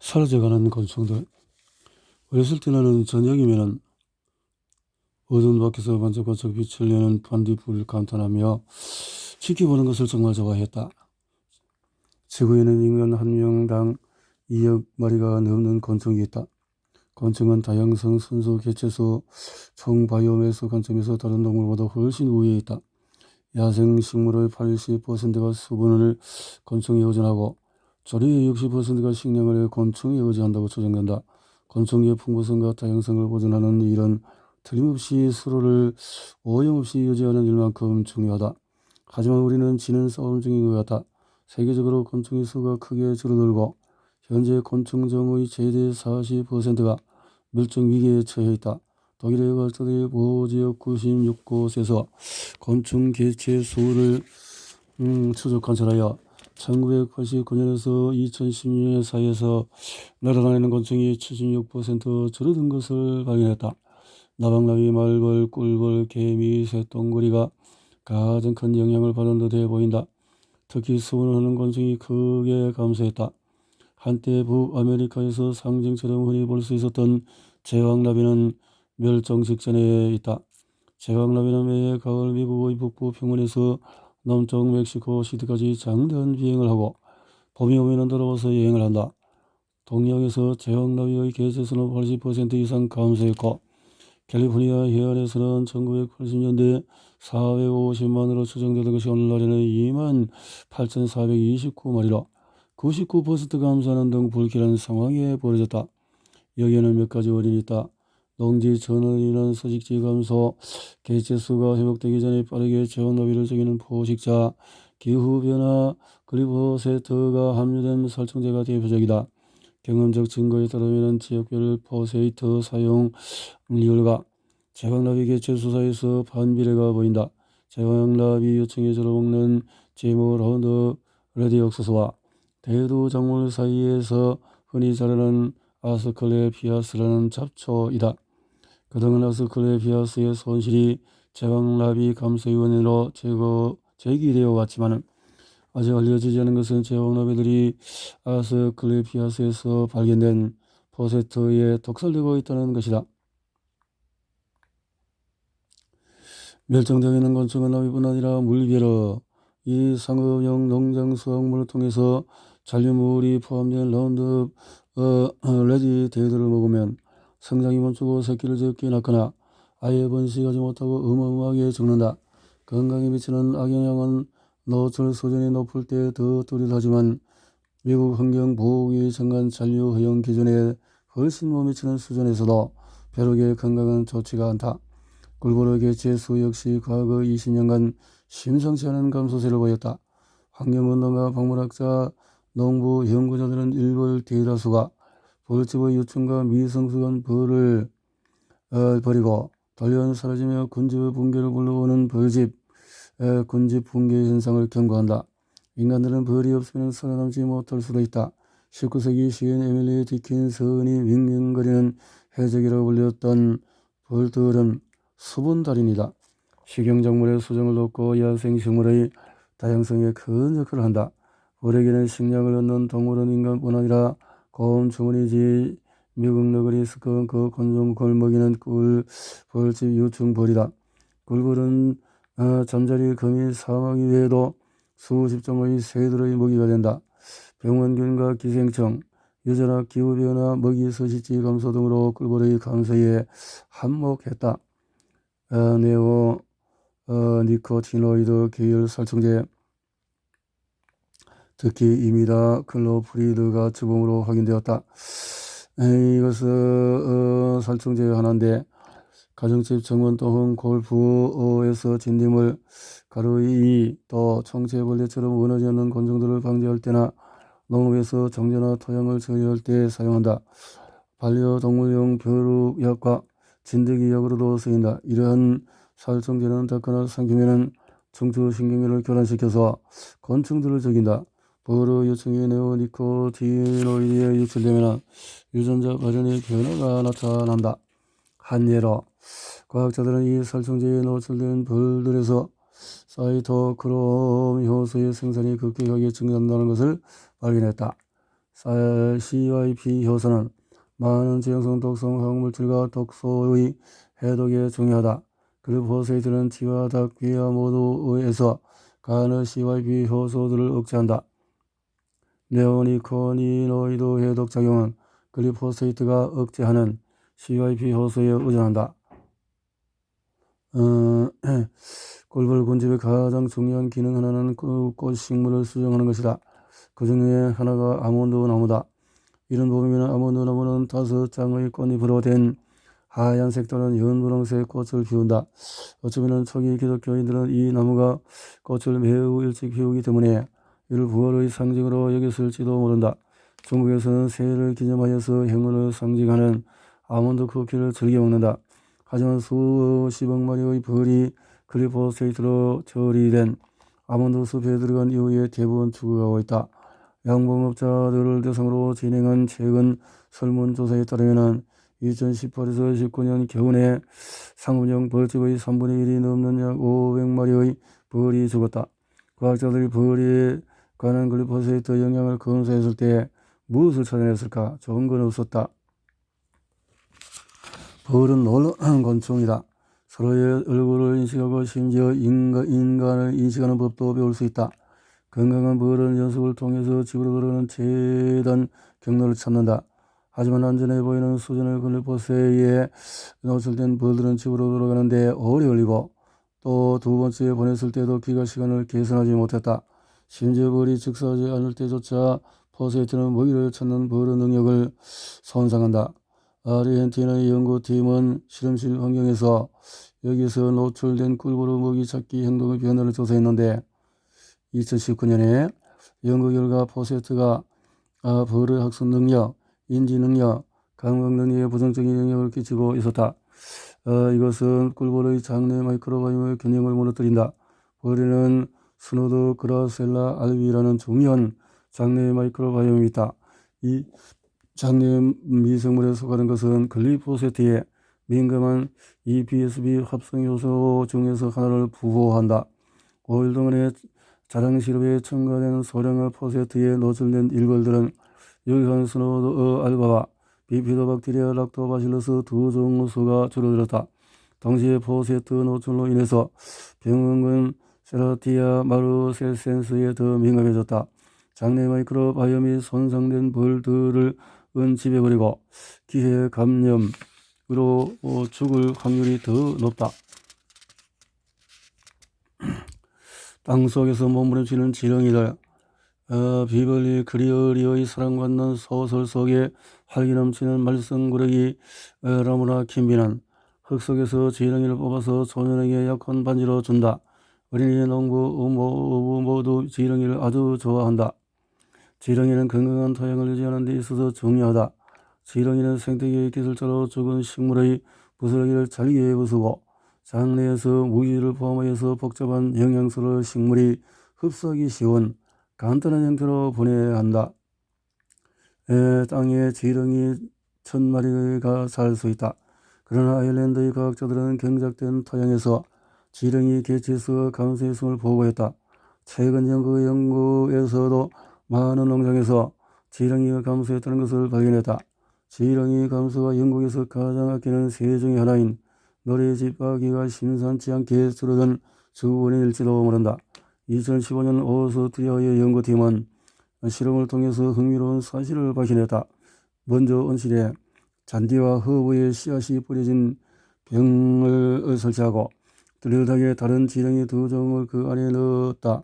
사라져가는 곤충들. 어렸을 때는 저녁이면은 어두운 밖에서 반짝반짝 빛을 내는 반딧불을 감탄하며 지켜보는 것을 정말 좋아했다. 지구에는 인간 한 명당 2억 마리가 넘는 곤충이 있다. 곤충은 다양성, 순수, 개체수, 총 바이옴에서 관점에서 다른 동물보다 훨씬 우위에 있다. 야생 식물의 80%가 수분을 곤충이 의존하고 조류의 60%가 식량을 곤충이 의지한다고 추정된다. 곤충의 풍부성과 다양성을 보존하는 일은 틀림없이 서로를 오염없이 유지하는 일만큼 중요하다. 하지만 우리는 지는 싸움 중인 것 같다. 세계적으로 곤충의 수가 크게 줄어들고 현재 곤충종의 최대 40%가 멸종 위기에 처해 있다. 독일의 과학자들이 보호지역 96곳에서 곤충 개체 수를 추적 관찰하여 1989년에서 2016년 사이에서 날아다니는 곤충이 76% 줄어든 것을 발견했다. 나방나비, 말벌, 꿀벌, 개미, 새똥구리가 가장 큰 영향을 받은 듯해 보인다. 특히 수분을 하는 곤충이 크게 감소했다. 한때 북아메리카에서 상징처럼 흔히 볼 수 있었던 제왕나비는 멸종 직전에 있다. 제왕나비는 매해 가을 미국의 북부 평원에서 남쪽 멕시코 시티까지 장대한 비행을 하고 봄이 오면 돌아와서 여행을 한다. 동양에서 제왕나비의 개체수는 80% 이상 감소했고 캘리포니아 해안에서는 1980년대 450만으로 추정되던 것이 오늘날에는 28,429마리로 99% 감소하는 등 불길한 상황에 벌어졌다. 여기에는 몇 가지 원인이 있다. 농지 전환으로 인한 서식지 감소, 개체수가 회복되기 전에 빠르게 제왕나비를 죽이는 포식자, 기후변화, 글리포세트가 함유된 살충제가 대표적이다. 경험적 증거에 따르면 지역별 포세이트 사용률과 제왕나비 개체수 사이에서 반비례가 보인다. 제왕나비 유충에 줄어먹는 제모라운드 레디옥소스와 대두 작물 사이에서 흔히 자라는 아스클레피아스라는 잡초이다. 그동안 아스클레피아스의 손실이 제왕나비 감소의 원인으로 제기되어 왔지만 아직 알려지지 않은 것은 제왕나비들이 아스클레피아스에서 발견된 포세트에 독살되고 있다는 것이다. 멸종되어 있는 곤충은 나비뿐 아니라 물벼룩, 이 상업용 농장 수확물을 통해서 잔류물이 포함된 라운드업 레디 대두를 먹으면 성장이 멈추고 새끼를 적게 낳거나 아예 번식하지 못하고 어마어마하게 죽는다. 건강에 미치는 악영향은 노출 수준이 높을 때 더 뚜렷하지만 미국 환경보호국의 정한 잔류 허용 기준에 훨씬 못 미치는 수준에서도 벼룩의 건강은 좋지가 않다. 꿀벌의 개체 수 역시 과거 20년간 심상치 않은 감소세를 보였다. 환경운동가, 박물학자, 농부, 연구자들은 일벌 대다수가 벌집의 유충과 미성숙한 벌을 버리고 돌연 사라지며 군집의 붕괴를 불러오는 벌집, 군집 붕괴 현상을 경고한다. 인간들은 벌이 없으면 살아남지 못할 수도 있다. 19세기 시인 에밀리 디킨슨이 윙윙거리는 해적이라고 불렸던 벌들은 수분달인이다. 식용작물의 수정을 돕고 야생식물의 다양성에 큰 역할을 한다. 벌에게는 식량을 얻는 동물은 인간뿐 아니라 곰충원이지. 미국 너구리, 스콘, 그 곤충을 먹이는 꿀벌집 유충벌이다. 꿀벌은 잠자리, 거미, 사마귀 외에도 수십 종의 새들의 먹이가 된다. 병원균과 기생충, 유전학, 기후변화, 먹이 서식지 감소 등으로 꿀벌의 감소에 한몫했다. 네오 니코티노이드 계열 살충제, 특히 이미다 클로프리드가 주범으로 확인되었다. 이것은 살충제 하나인데 가정집, 정원, 또는 골프에서 진딧물, 가루이, 또 청체벌레처럼 원하지 않는 곤충들을 방지할 때나 농업에서 정제나 토양을 처리할 때 사용한다. 반려동물용 벼룩약과 진드기약으로도 쓰인다. 이러한 살충제는 닦거나 삼키면 척추신경계를 교란시켜서 곤충들을 죽인다. 벌의 유충이 네오니코티노이드에 유출되면 유전자 발현의 변화가 나타난다. 한 예로 과학자들은 이 살충제에 노출된 벌들에서 사이토크롬 효소의 생산이 급격하게 증가한다는 것을 발견했다. CYP 효소는 많은 지용성 독성 화학물질과 독소의 해독에 중요하다. 글리포세이트는 쥐와 닭, 귀와 모두에서 간의 CYP 효소들을 억제한다. 네오니코티노이드 해독 작용은 글리포세이트가 억제하는 CYP 효소에 의존한다. 꿀벌 군집의 가장 중요한 기능 하나는 꽃식물을 수정하는 것이다. 그 중에 하나가 아몬드 나무다. 이런 봄이면 아몬드 나무는 5장의 꽃잎으로 된 하얀색 또는 연분홍색 꽃을 피운다. 어쩌면 초기 기독교인들은 이 나무가 꽃을 매우 일찍 피우기 때문에 이를 부활의 상징으로 여겼을지도 모른다. 중국에서는 새해를 기념하여서 행운을 상징하는 아몬드 쿠키를 즐겨 먹는다. 하지만 수십억 마리의 벌이 글리포세이트로 처리된 아몬드 숲에 들어간 이후에 대부분 죽어가고 있다. 양봉업자들을 대상으로 진행한 최근 설문조사에 따르면 2018에서 19년 겨우내 상업용 벌집의 3분의 1이 넘는 약 500마리의 벌이 죽었다. 과학자들이 벌에 관한 글리포세이트 영향을 검사했을 때 무엇을 찾아냈을까? 좋은 건 없었다. 벌은 놀라운 곤충이다. 서로의 얼굴을 인식하고 심지어 인간을 인식하는 법도 배울 수 있다. 건강한 벌은 연습을 통해서 집으로 돌아가는 최단 경로를 찾는다. 하지만 안전해 보이는 수준의 글리포세이트에 노출된 벌들은 집으로 돌아가는데 오래 걸리고 또 두 번째 보냈을 때도 귀가 시간을 계산하지 못했다. 심지어 벌이 즉사하지 않을 때조차 포세이트는 먹이를 찾는 벌의 능력을 손상한다. 아르헨티나의 연구팀은 실험실 환경에서 여기서 노출된 꿀벌의 먹이 찾기 행동의 변화를 조사했는데 2019년에 연구 결과 포세이트가 벌의 학습 능력, 인지 능력, 감각 능력에 부정적인 영향을 끼치고 있었다. 이것은 꿀벌의 장내 마이크로바이옴의 균형을 무너뜨린다. 벌에는 스노드 그라셀라 알비라는 중요한 장내 마이크로바이옴이 있다. 이 장내 미생물에 속하는 것은 글리포세이트에 민감한 EPSB 합성 요소 중에서 하나를 부호한다. 5일 동안의 자랑 시럽에 첨가된 소량의 포세이트에 노출된 일벌들은 유익한 스노드 알바와 비피도박테리아 락토바실러스 두 종수가 줄어들었다. 동시에 포세이트 노출로 인해서 병원군 세라티아 마르세센스에 더 민감해졌다. 장내 마이크로바이옴이 손상된 벌들을 지배버리고 기해 감염으로 죽을 확률이 더 높다. 땅속에서 몸부림치는 지렁이들. 비벌리 그리어리의 사랑받는 소설 속에 활기 넘치는 말썽꾸러기 라무나 킴비는 흙 속에서 지렁이를 뽑아서 소년에게 약혼 반지로 준다. 어린이, 농부, 어부 모두 지렁이를 아주 좋아한다. 지렁이는 건강한 토양을 유지하는 데 있어서 중요하다. 지렁이는 생태계의 기술자로 죽은 식물의 부스러기를 잘게 부수고 장내에서 무기를 포함하여서 복잡한 영양소를 식물이 흡수하기 쉬운 간단한 형태로 분해한다. 땅에 지렁이 1000마리가 살 수 있다. 그러나 아일랜드의 과학자들은 경작된 토양에서 지렁이 개체수와 감소했음을 보고했다. 최근 연구에서도 많은 농장에서 지렁이가 감소했다는 것을 발견했다. 지렁이 감소가 영국에서 가장 아끼는 새 중의 하나인 노래집하기가 심상치 않게 줄어든 주 원인일지도 모른다. 2015년 오스트리아의 연구팀은 실험을 통해서 흥미로운 사실을 발견했다. 먼저 온실에 잔디와 허브의 씨앗이 뿌려진 병을 설치하고 뚜렷하게 다른 지렁이 2종을 그 안에 넣었다.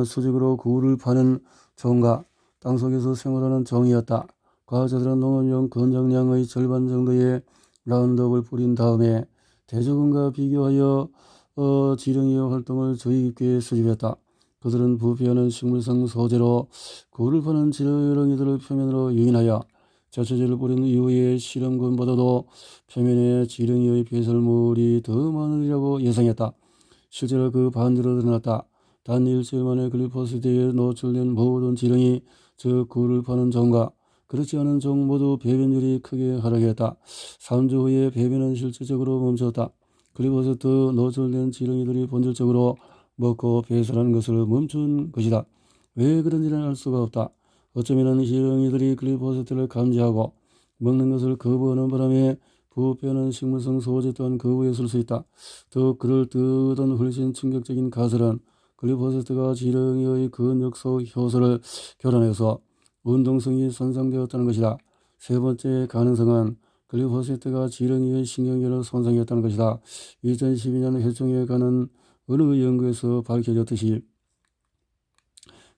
수직으로 굴을 파는 종과 땅속에서 생활하는 종이었다. 과학자들은 농업용 건장량의 절반 정도의 라운드업을 뿌린 다음에 대조군과 비교하여 지렁이의 활동을 주의 깊게 수집했다. 그들은 부패하는 식물성 소재로 굴을 파는 지렁이들을 표면으로 유인하여 제초제를 뿌린 이후에 실험군보다도 표면에 지렁이의 배설물이 더 많으리라고 예상했다. 실제로 그 반대로 드러났다. 단 일주일 만에 글리포세이트에 노출된 모든 지렁이, 즉 굴을 파는 종과 그렇지 않은 종 모두 배변율이 크게 하락했다. 3주 후에 배변은 실질적으로 멈췄다. 글리포세이트 노출된 지렁이들이 본질적으로 먹고 배설하는 것을 멈춘 것이다. 왜 그런지는 알 수가 없다. 어쩌면 지렁이들이 글리포사트를 감지하고 먹는 것을 거부하는 바람에 부패하는 식물성 소재 또한 거부했을 수 있다. 더 그럴듯한 훨씬 충격적인 가설은 글리포사트가 지렁이의 근육소 효소를 교란해서 운동성이 손상되었다는 것이다. 세 번째 가능성은 글리포사트가 지렁이의 신경계를 손상했다는 것이다. 2012년 해충에 관한 어느 연구에서 밝혀졌듯이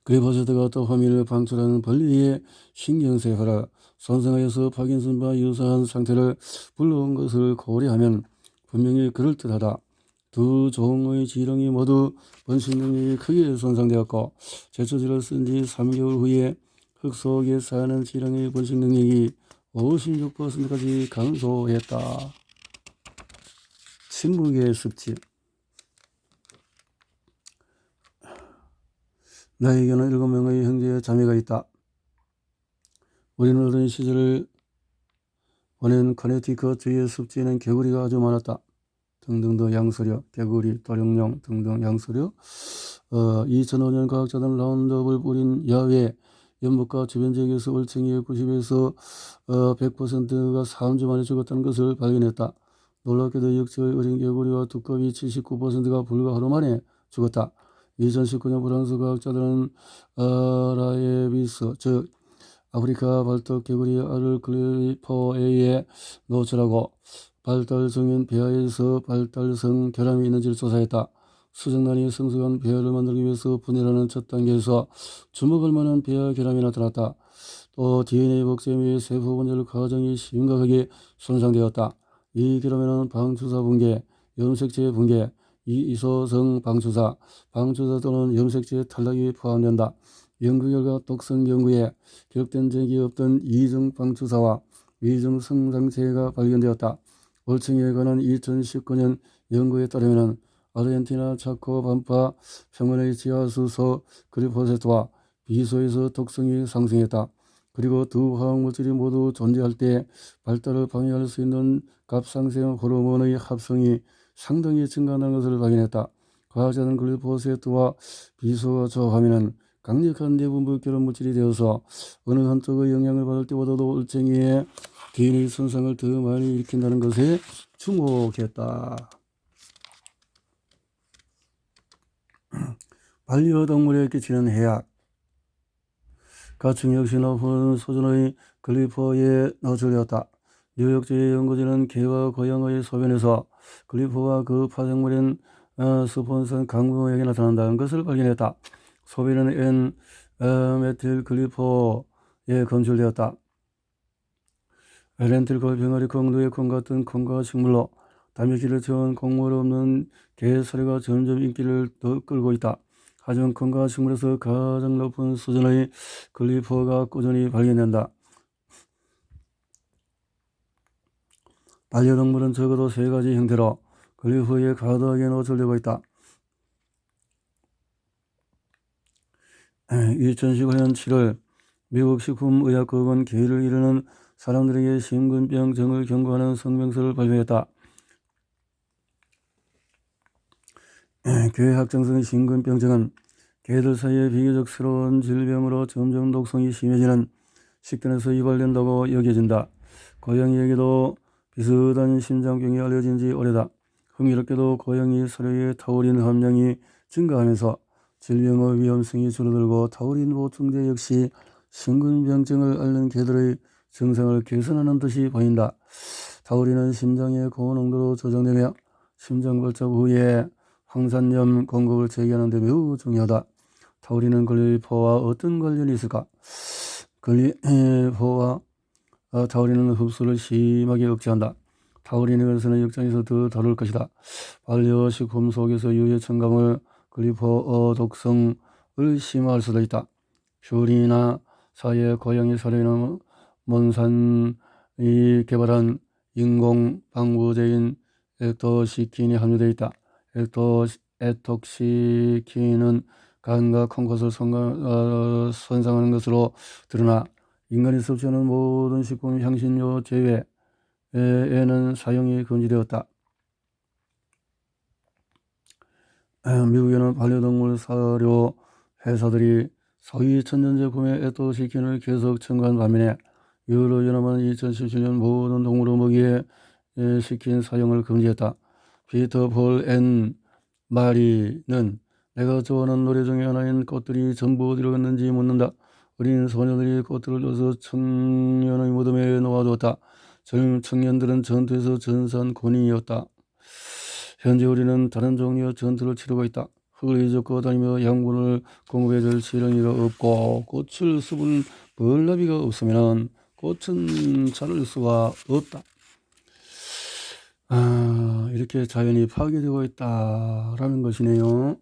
글리포사트가 도파민을 방출하는 벌레의 신경세포를 손상하여서 파킨슨과 유사한 상태를 불러온 것을 고려하면 분명히 그럴듯하다. 두 종의 지렁이 모두 번식 능력이 크게 손상되었고 제초제를 쓴 지 3개월 후에 흙 속에 사는 지렁이의 번식 능력이 56%까지 감소했다. 침묵의 습지. 나에게는 7명의 형제 자매가 있다. 우리는 어린 시절을 보낸 커네티컷주의 습지에는 개구리가 아주 많았다. 등등등 양서류, 개구리, 도룡뇽 등등 양서류. 2005년 과학자들은 라운드업을 뿌린 야외 연못과 주변 지역에서 올챙이의 90에서 100%가 3주 만에 죽었다는 것을 발견했다. 놀랍게도 역지의 어린 개구리와 두꺼비 79%가 불과 하루 만에 죽었다. 2019년 프랑스 과학자들은 라에비스, 즉 아프리카 발톱 개구리 알을 글리포에에 노출하고 발달성인 배아에서 발달성 결함이 있는지를 조사했다. 수정란이 성숙한 배아를 만들기 위해서 분해하는 첫 단계에서 주목할 만한 배아 결함이 나타났다. 또 DNA 복제 및 세포 분열 과정이 심각하게 손상되었다. 이 결함에는 방추사 붕괴, 염색체 붕괴, 이소성 방추사, 방추사 또는 염색체 탈락이 포함된다. 연구 결과 독성 연구에 기록된 적이 없던 이중 방추사와 이중 성장체가 발견되었다. 올챙이에 관한 2019년 연구에 따르면 아르헨티나 차코 반파 평원의 지하수소 글리포사트와 비소에서 독성이 상승했다. 그리고 두 화학물질이 모두 존재할 때 발달을 방해할 수 있는 갑상선 호르몬의 합성이 상당히 증가하는 것을 발견했다. 과학자는 글리포사트와 비소가 조합하면 강력한 내분부 결합 물질이 되어서 어느 한쪽의 영향을 받을 때보다도 올챙이의 DNA 손상을 더 많이 일으킨다는 것에 주목했다. 반려동물에 끼치는 해악. 가축 역시 높은 수준의 글리포에 노출되었다. 뉴욕주의 연구진은 개와 고양이의 소변에서 글리포와 그 파생물인 스폰산 강공액이 나타난다는 것을 발견했다. 소변은 메틸 글리포에 검출되었다. 렌틸콜, 병아리 콩, 누에 콩 같은 콩과 식물로 단백질을 채운 곡물 없는 개 사료가 점점 인기를 더 끌고 있다. 하지만 콩과 식물에서 가장 높은 수준의 글리포가 꾸준히 발견된다. 반려동물은 적어도 3가지 형태로 글리포에 과도하게 노출되고 있다. 2015년 7월 미국 식품의약국은 개를 기르는 사람들에게 심근병증을 경고하는 성명서를 발표했다. 괴학증성 심근병증은 개들 사이에 비교적 새로운 질병으로 점점 독성이 심해지는 식단에서 유발된다고 여겨진다. 고양이에게도 비슷한 심장병이 알려진 지 오래다. 흥미롭게도 고양이 사료의 타우린 함량이 증가하면서 질병의 위험성이 줄어들고 타우린 보충제 역시 심근병증을 앓는 개들의 증상을 개선하는 듯이 보인다. 타우린은 심장의 고농도로 조정되며 심장 발작 후에 황산염 공급을 제기하는 데 매우 중요하다. 타우린은 글리포와 어떤 관련이 있을까? 글리포와 타우린은 흡수를 심하게 억제한다. 타우린에 관해서는 역장에서 더 다룰 것이다. 반려식품 속에서 유해 첨가물 글리포 독성을 심화할 수도 있다. 퓨리나 사이에 고양이 사료에는 몬산이 개발한 인공 방부제인 액토시킨이 함유되어 있다. 에톡시킨은 간과 콩팥을 손상하는 것으로 드러나 인간이 섭취하는 모든 식품 향신료 제외에는 사용이 금지되었다. 미국에는 반려동물 사료 회사들이 소위 천연제 구매 애도 시킨을 계속 청구한 반면에 유럽연합은 2017년 모든 동물의 먹이에 시킨 사용을 금지했다. 피터 폴 앤 마리는 내가 좋아하는 노래 중에 하나인 꽃들이 전부 어디로 갔는지 묻는다. 어린 소녀들이 꽃들을 줘서 청년의 무덤에 놓아두었다. 젊은 청년들은 전투에서 전산권이었다. 현재 우리는 다른 종류의 전투를 치르고 있다. 흙을 뒤젓고 다니며 양분을 공급해줄 지렁이가 없고 꽃을 씹을 벌나비가 없으면 꽃은 자랄 수가 없다. 이렇게 자연이 파괴되고 있다라는 것이네요.